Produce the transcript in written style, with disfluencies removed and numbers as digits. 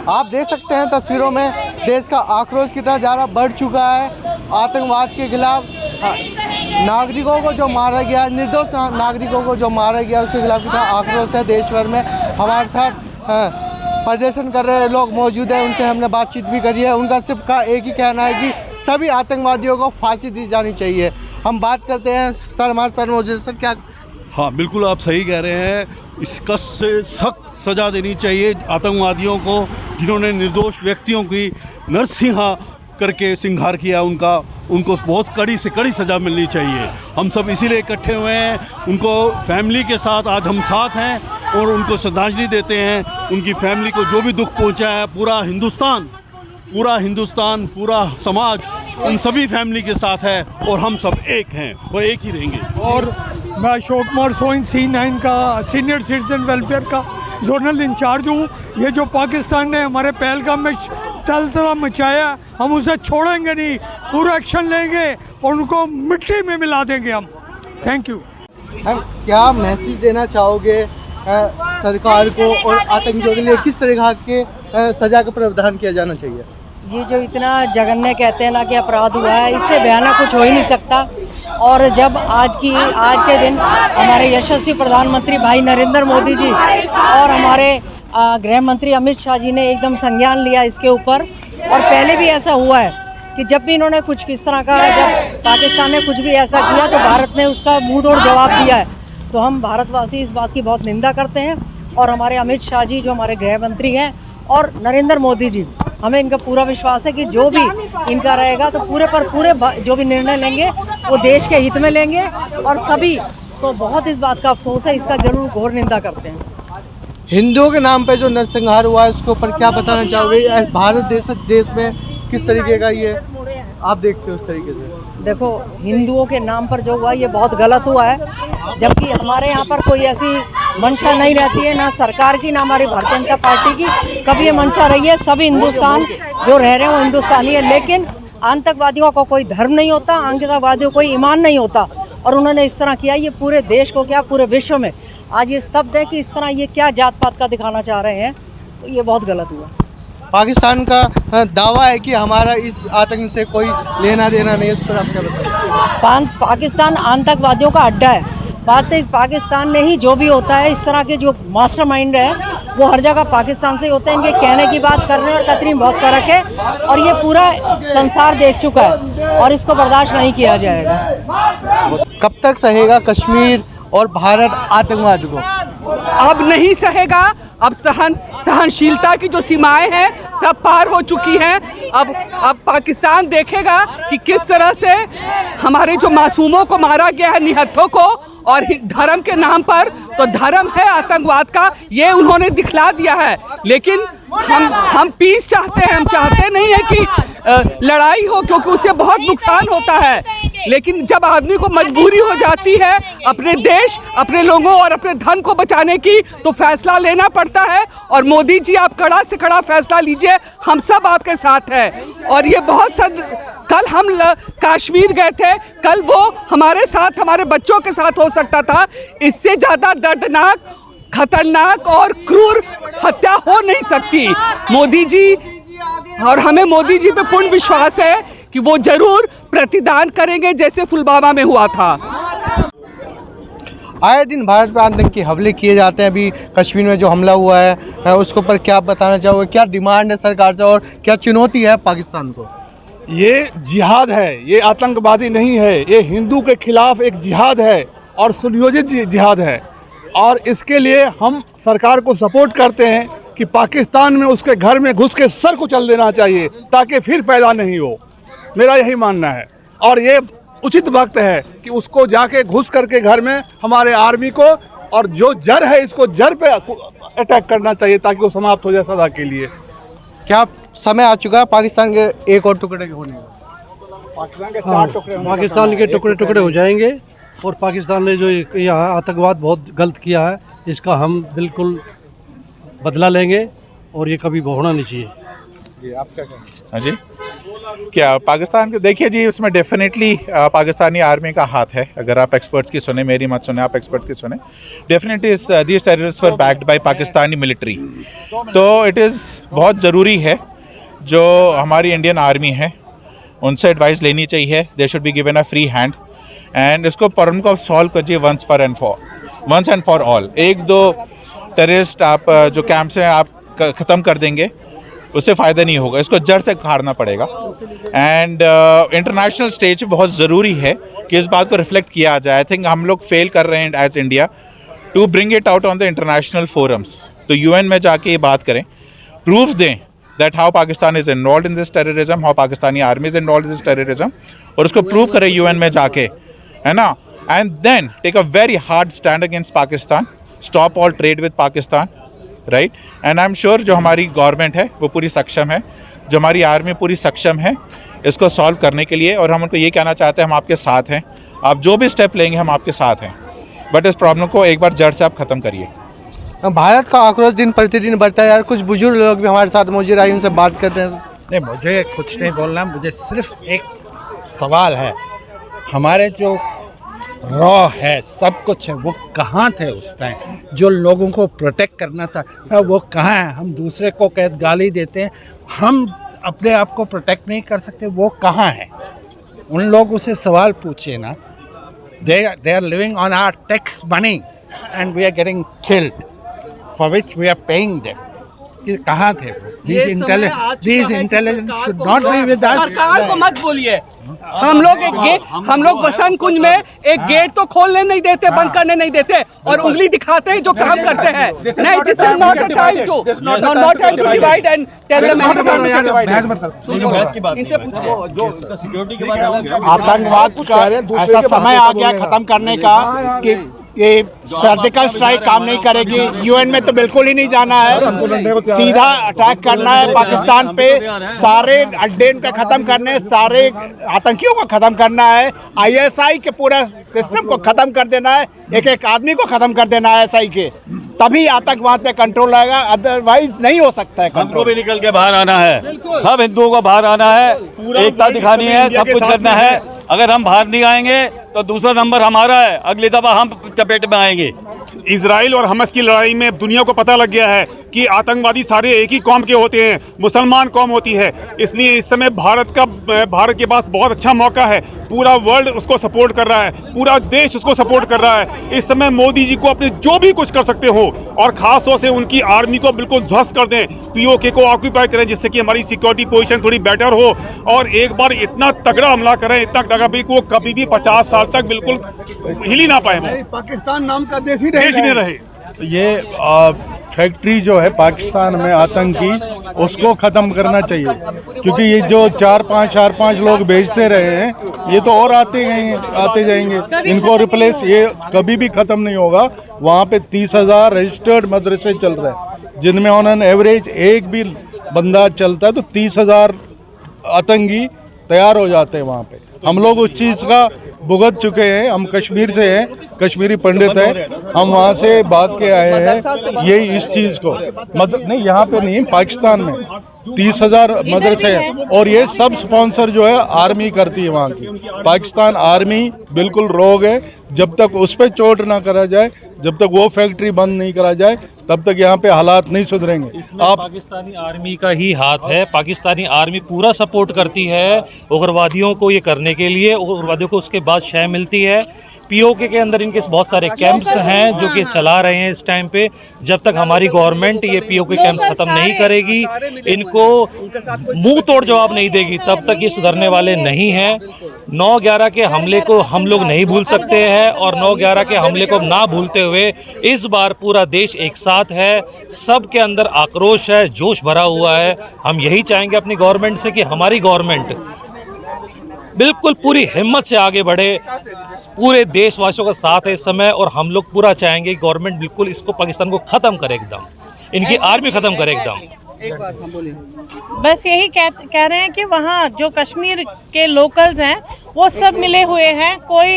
आप देख सकते हैं तस्वीरों में देश का आक्रोश कितना ज़्यादा बढ़ चुका है। आतंकवाद के खिलाफ नागरिकों को जो मारा गया, निर्दोष नागरिकों को जो मारा गया, उसके खिलाफ कितना आक्रोश है देश भर में। हमारे साथ प्रदर्शन कर रहे लोग मौजूद हैं, उनसे हमने बातचीत भी करी है। उनका सिर्फ का एक ही कहना है कि सभी आतंकवादियों को फांसी दी जानी चाहिए। हम बात करते हैं सर, हमारे सर मौजूद। सर क्या? हाँ, बिल्कुल आप सही कह रहे हैं। इसका सख्त सज़ा देनी चाहिए आतंकवादियों को, जिन्होंने निर्दोष व्यक्तियों की नरसिंहा करके सिंगार किया। उनको बहुत कड़ी से कड़ी सज़ा मिलनी चाहिए। हम सब इसीलिए इकट्ठे हुए हैं। उनको फैमिली के साथ आज हम साथ हैं और उनको श्रद्धांजलि देते हैं। उनकी फैमिली को जो भी दुख पहुंचा है, पूरा हिंदुस्तान, पूरा समाज उन सभी फैमिली के साथ है और हम सब एक हैं और एक ही रहेंगे। और मैं अशोक कुमार सोइन C9 का सीनियर सिटीजन वेलफेयर का जोनल इंचार्ज हूँ। ये जो पाकिस्तान ने हमारे पहलगाम में तलतला मचाया, हम उसे छोड़ेंगे नहीं, पूरा एक्शन लेंगे और उनको मिट्टी में मिला देंगे हम। Thank you. क्या मैसेज देना चाहोगे सरकार को और आतंकियों के लिए किस तरह के सज़ा का प्रावधान किया जाना चाहिए? ये जो इतना जघन्य कहते हैं ना कि अपराध हुआ है, इससे भयानक कुछ हो ही नहीं सकता। और जब आज के दिन हमारे यशस्वी प्रधानमंत्री भाई नरेंद्र मोदी जी और हमारे गृह मंत्री अमित शाह जी ने एकदम संज्ञान लिया इसके ऊपर, और पहले भी ऐसा हुआ है कि जब भी इन्होंने कुछ किस तरह का, जब पाकिस्तान ने कुछ भी ऐसा किया तो भारत ने उसका मुंह तोड़ जवाब दिया है। तो हम भारतवासी इस बात की बहुत निंदा करते हैं। और हमारे अमित शाह जी जो हमारे गृह मंत्री हैं और नरेंद्र मोदी जी, हमें इनका पूरा विश्वास है कि जो भी इनका रहेगा तो पूरे जो भी निर्णय लेंगे वो देश के हित में लेंगे। और सभी को बहुत इस बात का अफसोस है, इसका जरूर घोर निंदा करते हैं। हिंदुओं के नाम पे जो नरसंहार हुआ है उसके ऊपर क्या बताना चाहोगे? भारत देश में किस तरीके का ये आप देखते हो उस तरीके से? देखो, हिंदुओं के नाम पर जो हुआ ये बहुत गलत हुआ है, जबकि हमारे यहाँ पर कोई ऐसी मंशा नहीं रहती है, ना सरकार की ना हमारी भारतीय जनता पार्टी की कभी ये मंशा रही है। सभी हिंदुस्तान जो रह रहे हैं वो हिंदुस्तानी है, लेकिन आतंकवादियों का कोई धर्म नहीं होता, आतंकवादियों को कोई ईमान नहीं होता। और उन्होंने इस तरह किया, ये पूरे देश को क्या पूरे विश्व में आज ये स्तब्ध है कि इस तरह ये क्या जात पात का दिखाना चाह रहे हैं, तो ये बहुत गलत हुआ। पाकिस्तान का दावा है कि हमारा इस आतंक से कोई लेना देना नहीं है, इस पर आप क्या बताएं? पाकिस्तान आतंकवादियों का अड्डा है। पाकिस्तान ने ही जो भी होता है, इस तरह के जो मास्टरमाइंड है वो हर जगह पाकिस्तान से ही होते हैं। इनके कहने की बात करने और कतरी बहुत फर्क है, और ये पूरा संसार देख चुका है और इसको बर्दाश्त नहीं किया जाएगा। कब तक सहेगा कश्मीर और भारत आतंकवाद को? अब नहीं सहेगा। अब सहनशीलता की जो सीमाएं हैं सब पार हो चुकी हैं। अब पाकिस्तान देखेगा कि किस तरह से हमारे जो मासूमों को मारा गया है, निहत्थों को, और धर्म के नाम पर, तो धर्म है आतंकवाद का, ये उन्होंने दिखला दिया है। लेकिन हम पीस चाहते हैं, हम चाहते नहीं है कि लड़ाई हो, क्योंकि उससे बहुत नुकसान होता है। लेकिन जब आदमी को मजबूरी हो जाती है अपने देश, अपने लोगों और अपने धन को बचाने की, तो फैसला लेना पड़ता है। और मोदी जी, आप कड़ा से कड़ा फैसला लीजिए, हम सब आपके साथ हैं। और ये कल हम कश्मीर गए थे, कल वो हमारे साथ, हमारे बच्चों के साथ हो सकता था। इससे ज़्यादा दर्दनाक, खतरनाक और क्रूर हत्या हो नहीं सकती। मोदी जी, और हमें मोदी जी पे पूर्ण विश्वास है कि वो जरूर प्रतिदान करेंगे, जैसे पुलवामा में हुआ था। आए दिन भारत पर आतंकी हमले किए जाते हैं। अभी कश्मीर में जो हमला हुआ है उसके ऊपर क्या बताना चाहोगे? क्या डिमांड है सरकार से और क्या चुनौती है पाकिस्तान को? ये जिहाद है, ये आतंकवादी नहीं है, ये हिंदू के खिलाफ एक जिहाद है और सुनियोजित जिहाद है। और इसके लिए हम सरकार को सपोर्ट करते हैं कि पाकिस्तान में उसके घर में घुस के सर को चल देना चाहिए, ताकि फिर पैदा नहीं हो। मेरा यही मानना है। और ये उचित वक्त है कि उसको जाके घुस करके घर में हमारे आर्मी को, और जो जड़ है इसको जड़ पे अटैक करना चाहिए, ताकि वो समाप्त हो जाए सदा के लिए। क्या समय आ चुका है पाकिस्तान के एक और टुकड़े होने का? पाकिस्तान के टुकड़े टुकड़े हो जाएंगे। और पाकिस्तान ने जो यहाँ आतंकवाद बहुत गलत किया है, इसका हम बिल्कुल बदला लेंगे और ये कभी होना नहीं चाहिए। जी, आप क्या कहेंगे? हाँ जी, क्या पाकिस्तान के देखिए जी, उसमें डेफिनेटली पाकिस्तानी आर्मी का हाथ है। अगर आप एक्सपर्ट्स की सुने, मेरी मत सुने, आप एक्सपर्ट्स की सुने, definitely these terrorist were backed by Pakistani military. तो इट इज़ बहुत ज़रूरी है जो हमारी इंडियन आर्मी है उनसे एडवाइस लेनी चाहिए। They should be given a free hand and इसको प्रॉब्लम को सॉल्व करिए वंस एंड फॉर ऑल। एक दो टेररिस्ट आप जो कैंप्स हैं आप ख़त्म कर देंगे, उससे फ़ायदा नहीं होगा, इसको जड़ से उखाड़ना पड़ेगा। एंड इंटरनेशनल स्टेज बहुत ज़रूरी है कि इस बात को रिफ्लेक्ट किया जाए। आई थिंक हम लोग फेल कर रहे हैं as India to bring it out on the international forums. तो यूएन में जाके ये बात करें, प्रूफ दें that how Pakistan is involve in this terrorism, how Pakistani army is involve in this terrorism, और उसको प्रूव करें यूएन में जाके, है ना। And then take a very hard stand against Pakistan, stop all trade with Pakistan, right. And I am sure जो हमारी government है वो पूरी सक्षम है, जो हमारी आर्मी पूरी सक्षम है इसको सॉल्व करने के लिए। और हम उनको ये कहना चाहते हैं हम आपके साथ हैं, आप जो भी स्टेप लेंगे हम आपके साथ हैं, बट इस प्रॉब्लम को एक बार जड़ से आप ख़त्म करिए। भारत का आक्रोश दिन प्रतिदिन बढ़ता है यार। कुछ बुजुर्ग लोग भी हमारे साथ मौजूद आए, उनसे बात करते हैं। नहीं, मुझे कुछ नहीं बोलना, मुझे सिर्फ एक सवाल है। हमारे जो रॉ है, सब कुछ है, वो कहाँ थे उस टाइम? जो लोगों को प्रोटेक्ट करना था वो कहाँ है? हम दूसरे को कैद गाली देते हैं, हम अपने आप को प्रोटेक्ट नहीं कर सकते, वो कहाँ है? उन लोगों से सवाल पूछिए ना। They are living on our tax money and we are getting killed for which we are paying them. कि कहाँ थे वो? These intelligence should not be with us. सरकार को मत बोलिए। हम लोग वसंत कुंज में एक गेट तो खोलने नहीं देते, बंद करने नहीं देते, और उंगली दिखाते हैं जो काम करते हैं। नहीं, this is not a time to divide and tell them इनसे पूछिए। आतंकवाद का ऐसा समय आ गया खत्म करने का कि ये सर्जिकल स्ट्राइक काम नहीं करेगी। यूएन में तो बिल्कुल ही नहीं जाना है, सीधा अटैक करना है पाकिस्तान पे, सारे अड्डे पे खत्म करने, सारे आतंकियों को खत्म करना है, आईएसआई के पूरा सिस्टम को खत्म कर देना है, एक एक आदमी को खत्म कर देना है आईएसआई के, तभी आतंकवाद पे कंट्रोल आएगा, अदरवाइज नहीं हो सकता है। हमको भी निकल के बाहर आना है, सब हिंदुओं को बाहर आना है, एकता दिखानी है, सब कुछ करना है। अगर हम बाहर नहीं आएंगे तो दूसरा नंबर हमारा है, अगली दफा हम चपेट में आएंगे। इजराइल और हमास की लड़ाई में दुनिया को पता लग गया है कि आतंकवादी सारे एक ही कौम के होते हैं, मुसलमान कौम होती है। इसलिए इस समय भारत के पास बहुत अच्छा मौका है, पूरा वर्ल्ड उसको सपोर्ट कर रहा है, पूरा देश उसको सपोर्ट कर रहा है। इस समय मोदी जी को अपने जो भी कुछ कर सकते हो, और खास तौर से उनकी आर्मी को बिल्कुल ध्वस्त कर दें, पीओके को ऑक्यूपाई करें, जिससे कि हमारी सिक्योरिटी पोजीशन थोड़ी बेटर हो, और एक बार इतना तगड़ा हमला करें, इतना तगड़ा भी वो कभी भी 50 साल तक बिल्कुल हिल ही ना पाए, पाकिस्तान नाम का देश ही नहीं रहे। ये फैक्ट्री जो है पाकिस्तान में आतंकी, उसको ख़त्म करना चाहिए, क्योंकि ये जो 4-5 लोग भेजते रहे हैं, ये तो और आते जाएंगे, इनको रिप्लेस ये कभी भी ख़त्म नहीं होगा। वहाँ पे 30,000 रजिस्टर्ड मदरसे चल रहे हैं, जिनमें ऑन एवरेज एक भी बंदा चलता है तो 30,000 आतंकी तैयार हो जाते हैं वहाँ पे। हम लोग उस चीज़ का भुगत चुके हैं, हम कश्मीर से हैं, कश्मीरी पंडित हैं, हम वहाँ से बात के आए हैं, यही इस चीज़ को मतलब नहीं, यहाँ पे नहीं, पाकिस्तान में 30,000 मदरसे हैं, और ये सब स्पॉन्सर जो है आर्मी करती है वहाँ की। पाकिस्तान आर्मी बिल्कुल रोग है, जब तक उस पर चोट ना करा जाए, जब तक वो फैक्ट्री बंद नहीं करा जाए, तब तक यहाँ पे हालात नहीं सुधरेंगे। आप पाकिस्तानी आर्मी का ही हाथ है, पाकिस्तानी आर्मी पूरा सपोर्ट करती है उग्रवादियों को ये करने के लिए, उग्रवादियों को उसके बाद शय मिलती है। पीओके के अंदर इनके बहुत सारे कैंप्स हैं जो कि चला रहे हैं इस टाइम पे। जब तक हमारी गवर्नमेंट ये पीओके कैंप्स ख़त्म नहीं करेगी, इनको मुंह तोड़ जवाब नहीं देगी, तब तक ये सुधरने वाले नहीं हैं। 9/11 के हमले को हम लोग नहीं भूल सकते हैं, और 9/11 के हमले को ना भूलते हुए इस बार पूरा देश एक साथ है, सबके अंदर आक्रोश है, जोश भरा हुआ है। हम यही चाहेंगे अपनी गवर्नमेंट से कि हमारी गवर्नमेंट बिल्कुल पूरी हिम्मत से आगे बढ़े, पूरे देशवासियों का साथ है इस समय, और हम लोग पूरा चाहेंगे कि गवर्नमेंट बिल्कुल इसको पाकिस्तान को ख़त्म करे, एकदम इनकी आर्मी ख़त्म करे एकदम। एक बात हम बोलिए, बस यही कह रहे हैं कि वहाँ जो कश्मीर के लोकल्स हैं वो सब मिले हुए हैं, कोई